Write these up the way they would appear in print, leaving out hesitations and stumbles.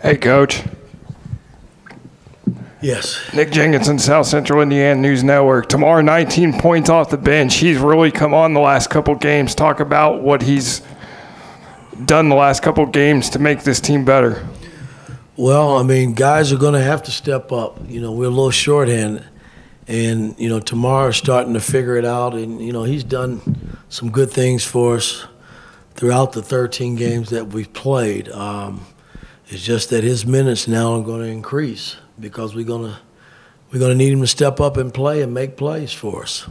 Hey, Coach. Yes. Nick Jenkinson, South Central Indiana News Network. Tomorrow, 19 points off the bench. He's really come on the last couple games. Talk about what he's done the last couple games to make this team better. Well, I mean, guys are going to have to step up. You know, we're a little shorthanded. And, you know, Tamar's starting to figure it out. And, you know, he's done some good things for us throughout the 13 games that we've played. It's just that his minutes now are going to increase because we're going to need him to step up and play and make plays for us.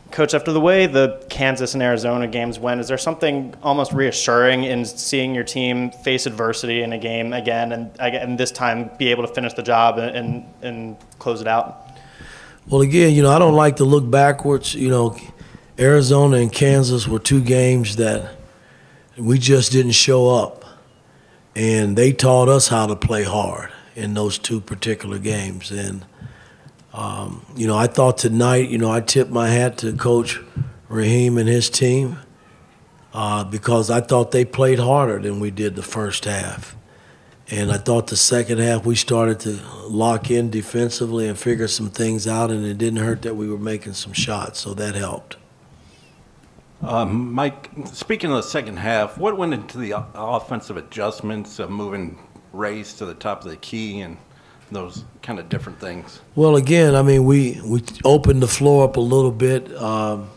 Coach, after the way the Kansas and Arizona games went, is there something almost reassuring in seeing your team face adversity in a game again and this time be able to finish the job and close it out? Well, again, you know, I don't like to look backwards. You know, Arizona and Kansas were two games that we just didn't show up. And they taught us how to play hard in those two particular games. And, you know, I thought tonight, you know, I tipped my hat to Coach Raheem and his team because I thought they played harder than we did the first half. And I thought the second half we started to lock in defensively and figure some things out, and it didn't hurt that we were making some shots, so that helped. Mike, speaking of the second half, what went into the offensive adjustments of moving Race to the top of the key and those kind of different things? Well, again, I mean, we opened the floor up a little bit to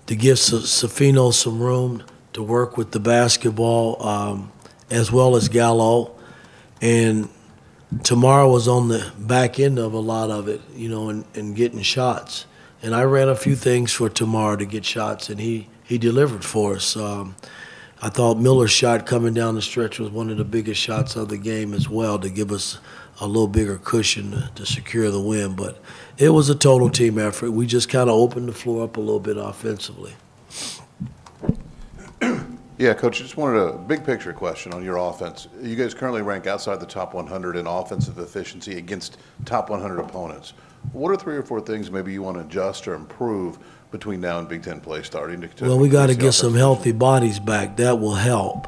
give Safino some room to work with the basketball as well as Gallo. And Tamar was on the back end of a lot of it, you know, and getting shots. And I ran a few things for Tamar to get shots, and he delivered for us. I thought Miller's shot coming down the stretch was one of the biggest shots of the game as well to give us a little bigger cushion to secure the win. But it was a total team effort. We just kind of opened the floor up a little bit offensively. Yeah, Coach, I just wanted a big picture question on your offense. You guys currently rank outside the top 100 in offensive efficiency against top 100 opponents. What are 3 or 4 things maybe you want to adjust or improve between now and Big Ten play starting? Well, we got to get some healthy bodies back. That will help.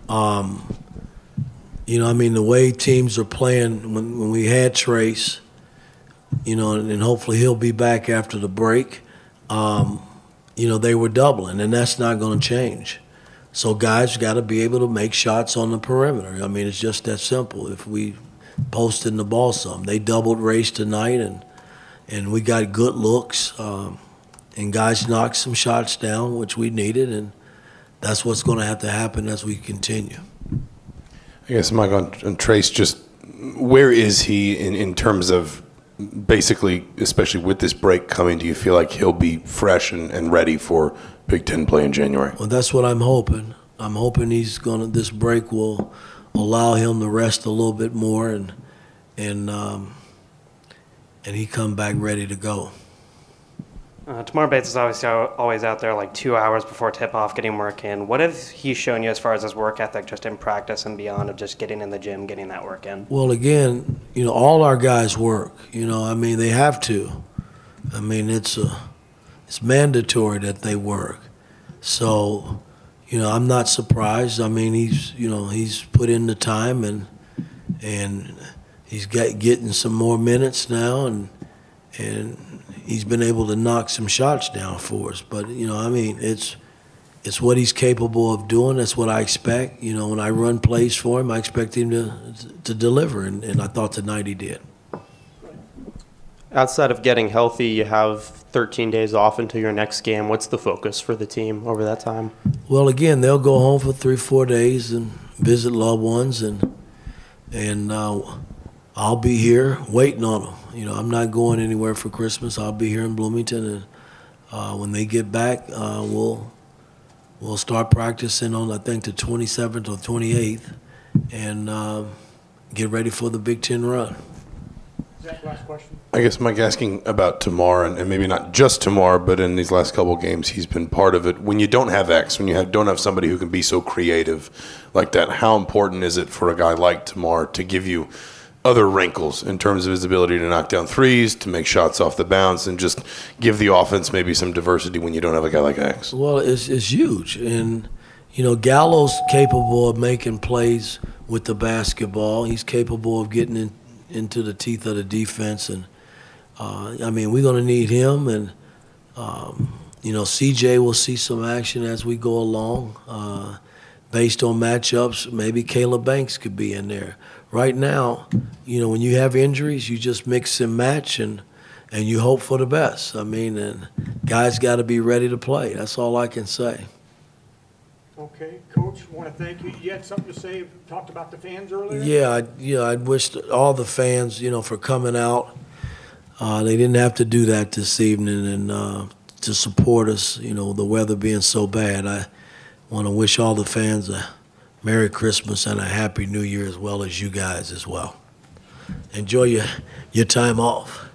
You know, I mean, the way teams are playing, when we had Trace, you know, and hopefully he'll be back after the break, you know, they were doubling, and that's not going to change. So guys got to be able to make shots on the perimeter. I mean, it's just that simple. If we posted the ball some, they doubled Race tonight, and we got good looks. And guys knocked some shots down, which we needed, and that's what's going to have to happen as we continue. I guess, Mike, on Trace, just where is he in terms of basically, especially with this break coming, do you feel like he'll be fresh and ready for Big Ten play in January? Well, that's what I'm hoping. I'm hoping this break will allow him to rest a little bit more and he come back ready to go. Tamar Bates is obviously always out there like 2 hours before tip-off getting work in. What have he shown you as far as his work ethic just in practice and beyond of just getting in the gym, getting that work in? Well, again, you know, all our guys work. You know, I mean, they have to. I mean, it's mandatory that they work. So, you know, I'm not surprised. I mean, he's put in the time and he's getting some more minutes now and he's been able to knock some shots down for us. But, you know, I mean, it's what he's capable of doing. That's what I expect. You know, when I run plays for him, I expect him to deliver, and I thought tonight he did. Outside of getting healthy, you have 13 days off until your next game. What's the focus for the team over that time? Well, again, they'll go home for 3-4 days and visit loved ones, and I'll be here waiting on them. You know, I'm not going anywhere for Christmas. I'll be here in Bloomington, and when they get back, we'll start practicing on, I think, the 27th or 28th, and get ready for the Big Ten run. Zach, last question. I guess Mike asking about Tamar, and maybe not just Tamar, but in these last couple of games, he's been part of it. When you don't have X, when you don't have somebody who can be so creative like that, how important is it for a guy like Tamar to give you other wrinkles in terms of his ability to knock down threes, to make shots off the bounce, and just give the offense maybe some diversity when you don't have a guy like X? Well, it's huge. And, you know, Gallo's capable of making plays with the basketball. He's capable of getting into the teeth of the defense, and I mean, we're going to need him, and you know, CJ will see some action as we go along. Based on matchups, maybe Caleb Banks could be in there. Right now, you know, when you have injuries, you just mix and match, and you hope for the best. I mean, and guys got to be ready to play. That's all I can say. Okay, Coach, I want to thank you. You had something to say, talked about the fans earlier? Yeah, I wished all the fans, you know, for coming out. They didn't have to do that this evening, and to support us, you know, the weather being so bad. I want to wish all the fans a Merry Christmas and a Happy New Year, as well as you guys as well. Enjoy your time off.